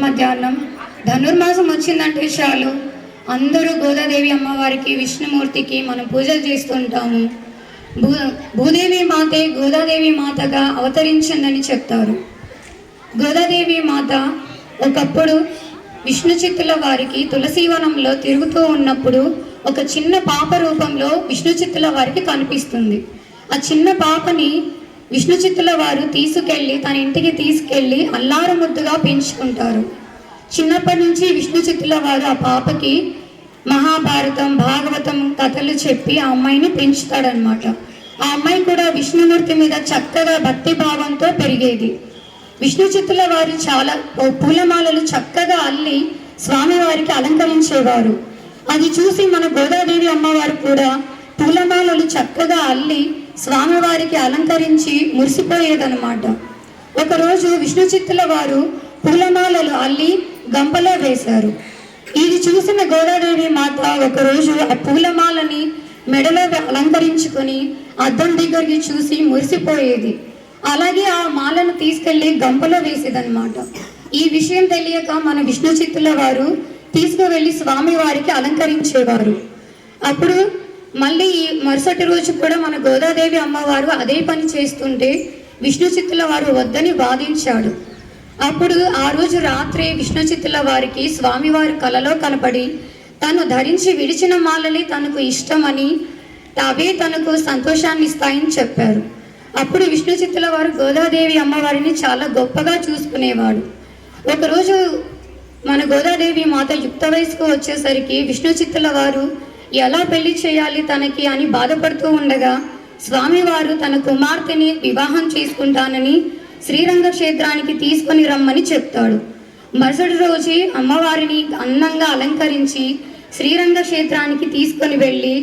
మధ్యాహ్నం ధనుర్మాసం వచ్చిందంటే చాలు అందరూ గోదాదేవి అమ్మవారికి విష్ణుమూర్తికి మనం పూజలు చేస్తుంటాము. భూదేవి మాతే గోదాదేవి మాతగా అవతరించిందని చెప్తారు. గోదాదేవి మాత ఒకప్పుడు విష్ణు చిత్తుల వారికి తులసీవనంలో తిరుగుతూ ఉన్నప్పుడు ఒక చిన్న పాప రూపంలో విష్ణు చిత్తుల వారికి కనిపిస్తుంది. ఆ చిన్న పాపని విష్ణు చిత్తుల వారు తన ఇంటికి తీసుకెళ్ళి అల్లారు ముద్దుగా పెంచుకుంటారు. చిన్నప్పటి నుంచి విష్ణు చిత్తుల వారు ఆ పాపకి మహాభారతం భాగవతం కథలు చెప్పి ఆ అమ్మాయిని పెంచుతాడనమాట. ఆ అమ్మాయి కూడా విష్ణుమూర్తి మీద చక్కగా భక్తి భావంతో పెరిగేది. విష్ణు చిత్తుల వారు చాలా పూలమాలలు చక్కగా అల్లి స్వామివారికి అలంకరించేవారు. అది చూసి మన గోదాదేవి అమ్మవారు కూడా పూలమాలలు చక్కగా అల్లి స్వామివారికి అలంకరించి మురిసిపోయేదన్నమాట. ఒకరోజు విష్ణు చిత్తుల వారు పూలమాలలు అల్లి గంపలో వేశారు. ఇది చూసిన గోదాదేవి మాత ఒకరోజు ఆ పూలమాలని మెడలో అలంకరించుకొని అద్దం దగ్గరికి చూసి మురిసిపోయేది. అలాగే ఆ మాలను తీసుకెళ్లి గంపలో వేసేదన్నమాట. ఈ విషయం తెలియక మన విష్ణు చిత్తుల వారు తీసుకువెళ్ళి స్వామి వారికి అలంకరించేవారు. అప్పుడు మళ్ళీ మరుసటి రోజు కూడా మన గోదాదేవి అమ్మవారు అదే పని చేస్తుంటే విష్ణు చిత్తుల వారు వద్దని వాదించాడు. అప్పుడు ఆ రోజు రాత్రి విష్ణు చిత్తుల వారికి స్వామివారి కలలో కనపడి తను ధరించి విడిచిన మాలలే తనకు ఇష్టమని అవే తనకు సంతోషాన్ని ఇస్తాయని చెప్పారు. అప్పుడు విష్ణు చిత్తుల వారు గోదాదేవి అమ్మవారిని చాలా గొప్పగా చూసుకునేవాడు. ఒకరోజు మన గోదాదేవి మాత యుక్త వయసుకు వచ్చేసరికి విష్ణు చిత్తుల వారు ఎలా పెళ్లి చేయాలి తనకి అని బాధపడుతూ ఉండగా స్వామివారు తన కుమార్తెని వివాహం చేసుకుంటానని శ్రీరంగ క్షేత్రానికి తీసుకొని రమ్మని చెప్తాడు. మరుసటి రోజు అమ్మవారిని అందంగా అలంకరించి శ్రీరంగ క్షేత్రానికి తీసుకొని వెళ్ళి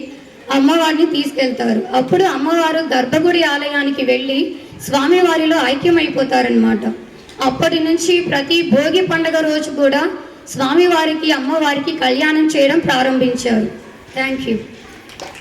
అమ్మవారిని తీసుకెళ్తారు. అప్పుడు అమ్మవారు గర్భగుడి ఆలయానికి వెళ్ళి స్వామివారిలో ఐక్యమైపోతారనమాట. అప్పటి నుంచి ప్రతి భోగి పండుగ రోజు కూడా స్వామివారికి అమ్మవారికి కళ్యాణం చేయడం ప్రారంభించారు. Thank you.